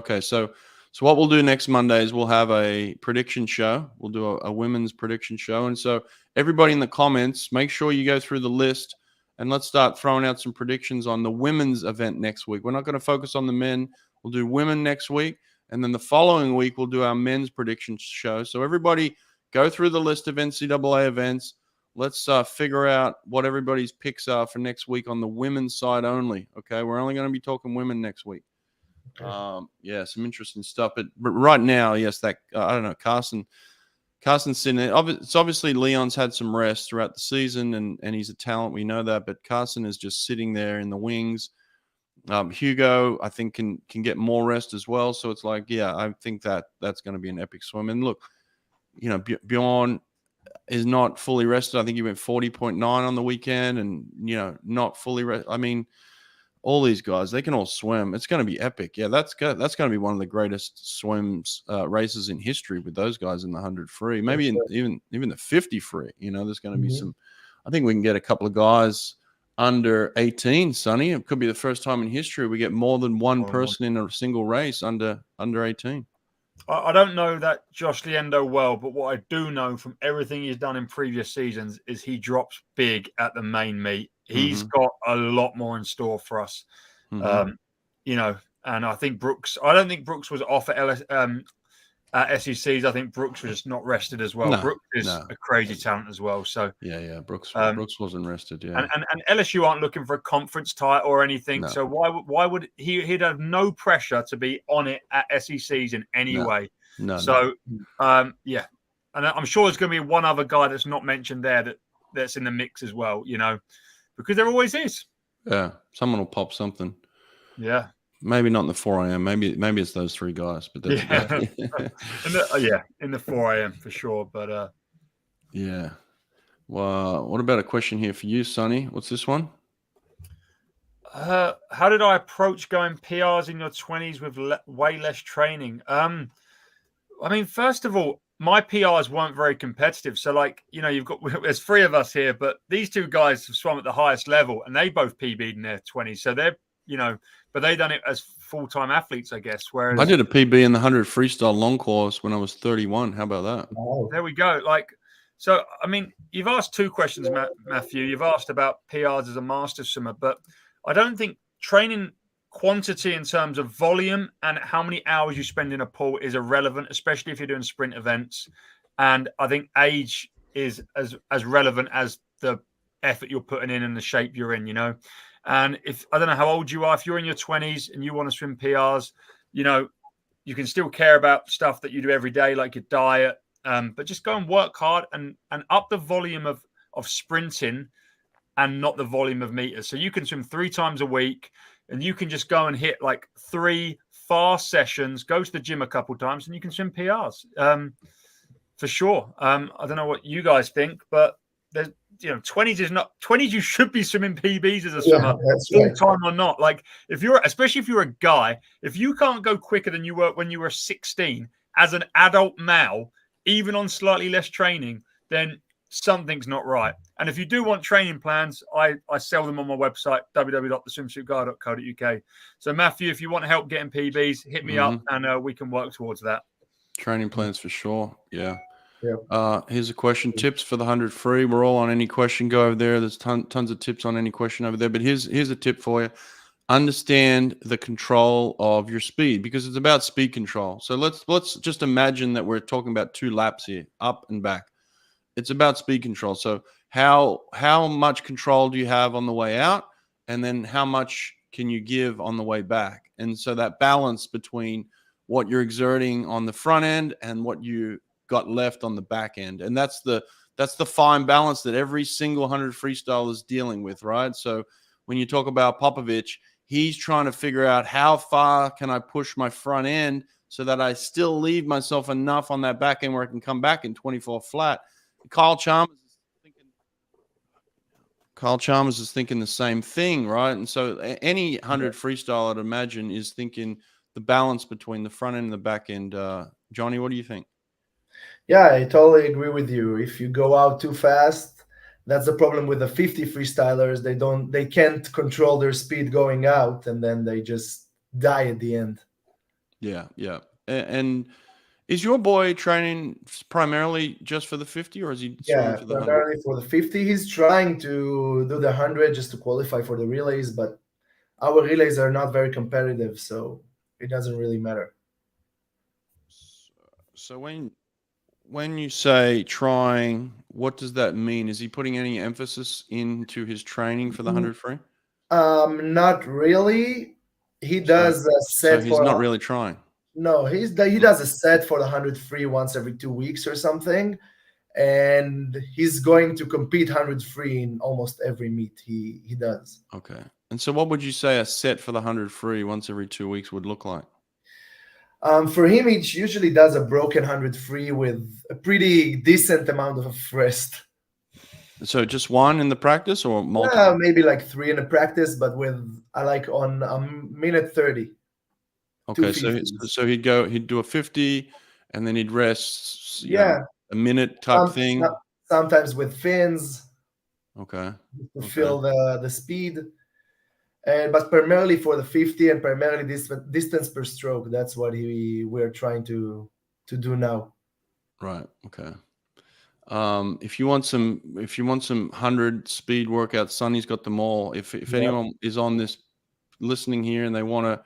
so what we'll do next Monday is we'll have a prediction show. We'll do a women's prediction show. And so everybody in the comments, make sure you go through the list and let's start throwing out some predictions on the women's event next week. We're not going to focus on the men. We'll do women next week. And then the following week, we'll do our men's prediction show. So everybody go through the list of NCAA events. Let's figure out what everybody's picks are for next week on the women's side only. Okay, we're only going to be talking women next week. Some interesting stuff. But right now, yes, I don't know. Carson's sitting there. It's obviously Leon's had some rest throughout the season, and he's a talent. We know that. But Carson is just sitting there in the wings. Hugo, I think, can get more rest as well. So it's like, I think that's going to be an epic swim. And look, Bjorn is not fully rested. I think he went 40.9 on the weekend, and not fully rested. I mean, all these guys, they can all swim. It's going to be epic. Yeah, that's going to be one of the greatest swims races in history with those guys in the 100 free, maybe even the 50 free. You know, there's going to be some. I think we can get a couple of guys under 18, Sonny. It could be the first time in history we get more than one person in a single race under 18. I don't know that Josh Liendo well, but what I do know from everything he's done in previous seasons is he drops big at the main meet. He's got a lot more in store for us, you know. And I think I don't think Brooks was off at SECs. I think Brooks was just not rested as well. Brooks is a crazy talent as well. So yeah, Brooks wasn't rested. Yeah, and LSU aren't looking for a conference title or anything. No. So why would he'd have no pressure to be on it at SECs in any way? No. Yeah, and I'm sure there's going to be one other guy that's not mentioned there that's in the mix as well. You know, because there always is. Yeah, someone will pop something. Yeah. Maybe not in the 4 a.m. Maybe it's those three guys. But that's in the 4 a.m. for sure. But yeah. Well, what about a question here for you, Sonny? What's this one? How did I approach going PRs in your 20s with way less training? I mean, first of all, my PRs weren't very competitive. So, like, you know, there's 3 of us here, but these 2 guys have swum at the highest level, and they both PB'd in their 20s. So they're, you know, but they done it as full-time athletes, I guess. Whereas I did a PB in the 100 freestyle long course when I was 31. How about that? Oh. There we go. Like, so, I mean, you've asked 2 questions, Matthew. You've asked about PRs as a master swimmer, but I don't think training quantity in terms of volume and how many hours you spend in a pool is irrelevant, especially if you're doing sprint events. And I think age is as relevant as the effort you're putting in and the shape you're in, you know. And if I don't know how old you are, if you're in your 20s and you want to swim PRs, you know, you can still care about stuff that you do every day, like your diet, but just go and work hard and up the volume of sprinting and not the volume of meters. So you can swim 3 times a week and you can just go and hit like 3 fast sessions, go to the gym a couple times and you can swim PRs for sure. I don't know what you guys think, but there's, you know, 20s you should be swimming PBs as a swimmer, full time or not. Like especially if you're a guy, if you can't go quicker than you were when you were 16 as an adult male, even on slightly less training, then something's not right. And if you do want training plans, I sell them on my website, www.theswimsuitguy.co.uk. So Matthew, if you want help getting PBs, hit me up and we can work towards that. Training plans for sure. Yeah. Yeah. Here's a question. Tips for the 100 free. We're all on any question. Go over there. There's tons of tips on any question over there. But here's a tip for you. Understand the control of your speed, because it's about speed control. So let's just imagine that we're talking about 2 laps here, up and back. It's about speed control. So how much control do you have on the way out, and then how much can you give on the way back? And so that balance between what you're exerting on the front end and what you got left on the back end, and that's the fine balance that every single 100 freestyle is dealing with, right? So when you talk about Popovich, he's trying to figure out how far can I push my front end so that I still leave myself enough on that back end where I can come back in 24 flat. Kyle Chalmers is thinking the same thing, right? And so any 100 freestyle, I'd imagine, is thinking the balance between the front end and the back end. Johnny, what do you think? Yeah, I totally agree with you. If you go out too fast, that's the problem with the 50 freestylers. They can't control their speed going out, and then they just die at the end. Yeah. And is your boy training primarily just for the 50, or is he swimming for the 100? Primarily for the 50. He's trying to do the 100 just to qualify for the relays, but our relays are not very competitive, so it doesn't really matter. So when you say trying, what does that mean? Is he putting any emphasis into his training for the 100 free? Not really. He does a set. So he's not really trying. No, he does a set for the 100 free once every 2 weeks or something, and he's going to compete 100 free in almost every meet he does. Okay. And so what would you say a set for the 100 free once every 2 weeks would look like? For him, he usually does a broken 100 free with a pretty decent amount of rest. So just one in the practice or multiple? Yeah, maybe like 3 in the practice, but I like on a minute 30. Okay, so he'd do a 50, and then he'd rest, Yeah, a minute type thing. sometimes with fins. Okay. To fill the speed, but primarily for the 50 and primarily distance per stroke. That's what we're trying to do now. Right. Okay. If you want some 100 speed workouts, Sonny's got them all. If anyone is on this listening here and they want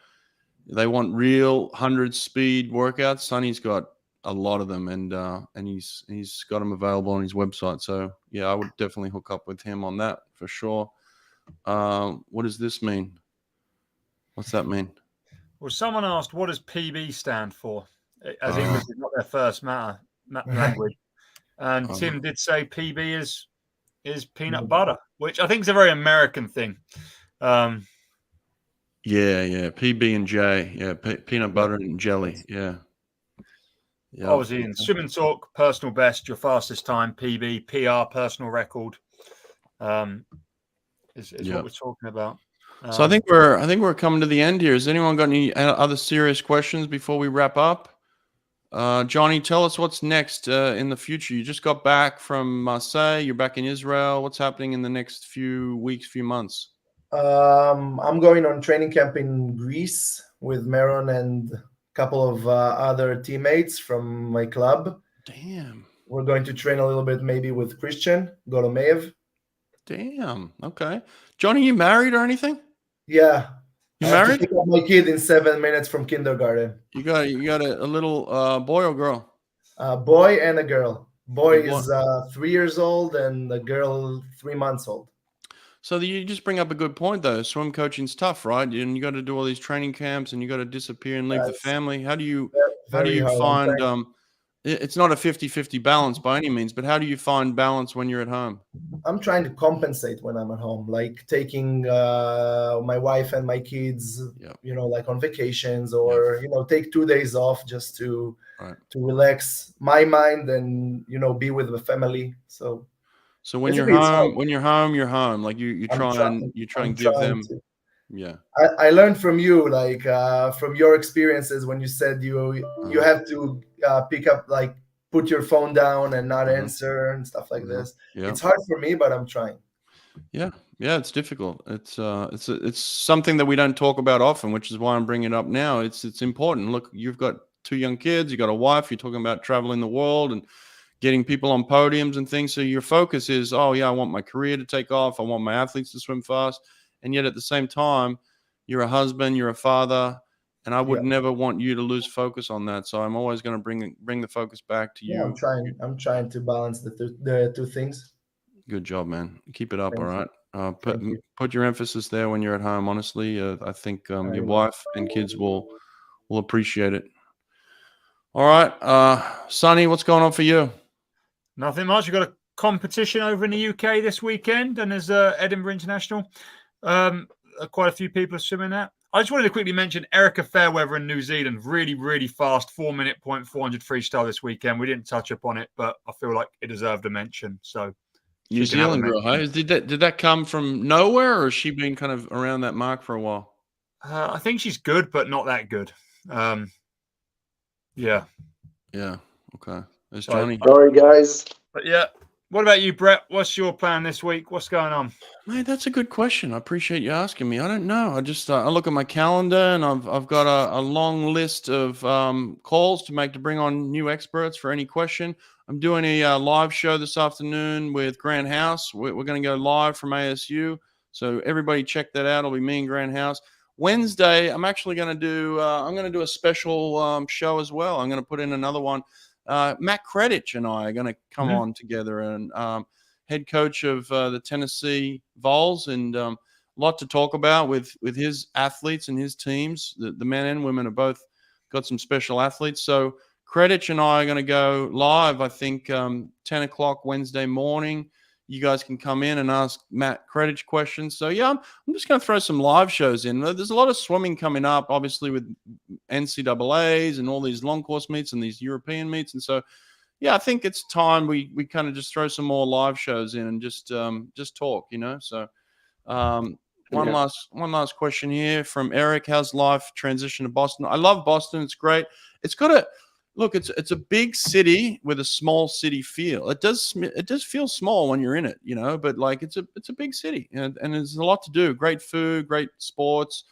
real 100 speed workouts, Sonny's got a lot of them, and he's got them available on his website. So yeah, I would definitely hook up with him on that for sure. What does this mean? What's that mean? Well, someone asked, what does PB stand for? As English is not their first language. And Tim did say PB is peanut butter, which I think is a very American thing. Yeah, PB and J. Yeah, peanut butter and jelly. Yeah. Obviously, in swim and talk, personal best, your fastest time, PB, PR, personal record, is what we're talking about. So I think we're coming to the end here. Has anyone got any other serious questions before we wrap up? Johnny, tell us what's next in the future. You just got back from Marseille. You're back in Israel. What's happening in the next few weeks, few months? I'm going on training camp in Greece with Meron and a couple of other teammates from my club. Damn. We're going to train a little bit maybe with Christian Golomeyev. Damn. Okay. Johnny, you married or anything? Yeah. You I married? have to pick up my kid in 7 minutes from kindergarten. You got a little boy or girl? A boy and a girl. Boy is 3 years old and the girl 3 months old. So you just bring up a good point, though. Swim coaching's tough, right? And you got to do all these training camps, and you got to disappear and leave the family. How do you find? It's not a 50-50 balance by any means, but how do you find balance when you're at home? I'm trying to compensate when I'm at home, like taking my wife and my kids, like on vacations, or take 2 days off just to relax my mind and be with the family. So when you're home, you're home. Like you try and give them. Yeah. I learned from you, like from your experiences when you said you have to pick up, like put your phone down and not answer and stuff like this. Yeah. It's hard for me, but I'm trying. Yeah, it's difficult. It's something that we don't talk about often, which is why I'm bringing it up now. It's important. Look, you've got 2 young kids, you got a wife. You're talking about traveling the world and getting people on podiums and things. So your focus is, I want my career to take off. I want my athletes to swim fast. And yet at the same time, you're a husband, you're a father, and I would never want you to lose focus on that. So I'm always going to bring the focus back to you. I'm trying to balance the two things. Good job, man. Keep it up. All right. Put your emphasis there when you're at home. Honestly, I think your wife and kids will appreciate it. All right, Sonny, what's going on for you? Nothing much. We've got a competition over in the UK this weekend, and there's Edinburgh International. Quite a few people are swimming that. I just wanted to quickly mention Erica Fairweather in New Zealand. Really, really fast 4-minute 400 freestyle this weekend. We didn't touch upon it, but I feel like it deserved a mention. So New Zealand girl, hey? Did that come from nowhere, or has she been kind of around that mark for a while? I think she's good, but not that good. Yeah. Okay. There's Johnny. Sorry, guys. But yeah. What about you, Brett? What's your plan this week? What's going on? Mate, that's a good question. I appreciate you asking me. I don't know. I just I look at my calendar and I've got a long list of calls to make to bring on new experts for any question. I'm doing a live show this afternoon with Grant House. We're going to go live from ASU. So everybody check that out. It'll be me and Grant House. Wednesday, I'm actually going to do a special show as well. I'm going to put in another one. Matt Kredich and I are going to come on together, and head coach of the Tennessee Vols, and a lot to talk about with his athletes and his teams. The men and women have both got some special athletes. So Kredich and I are going to go live, I think, 10 o'clock Wednesday morning. You guys can come in and ask Matt Kredich questions. So, yeah, I'm just going to throw some live shows in. There's a lot of swimming coming up, obviously, with NCAAs and all these long course meets and these European meets. And so, yeah, I think it's time we kind of just throw some more live shows in and just talk, you know. So one last question here from Eric. How's life transition to Boston? I love Boston. It's great. It's got a look. It's a big city with a small city feel. It does feel small when you're in it, you know. But like it's a big city, and there's a lot to do. Great food, great sports,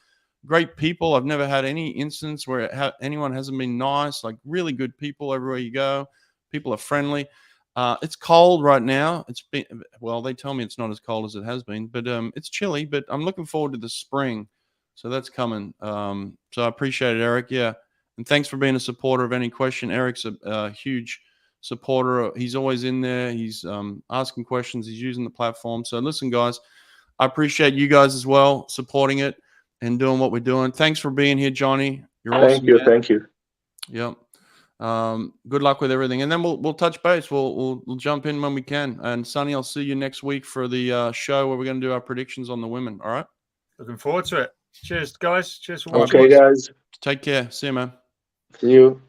great people. I've never had any instance where anyone hasn't been nice. Like really good people everywhere you go. People are friendly. It's cold right now. They tell me it's not as cold as it has been, but it's chilly. But I'm looking forward to the spring, so that's coming. So I appreciate it, Eric. Yeah, and thanks for being a supporter of Any Question. Eric's a huge supporter. He's always in there. He's asking questions. He's using the platform. So listen, guys, I appreciate you guys as well supporting it and doing what we're doing. Thanks for being here, Johnny. You're awesome. Thank you. Yep. Good luck with everything, and then we'll touch base. We'll jump in when we can. And Sonny, I'll see you next week for the show where we're going to do our predictions on the women. All right. Looking forward to it. Cheers, guys. Cheers for watching. Okay, guys. Take care. See you, man. See you.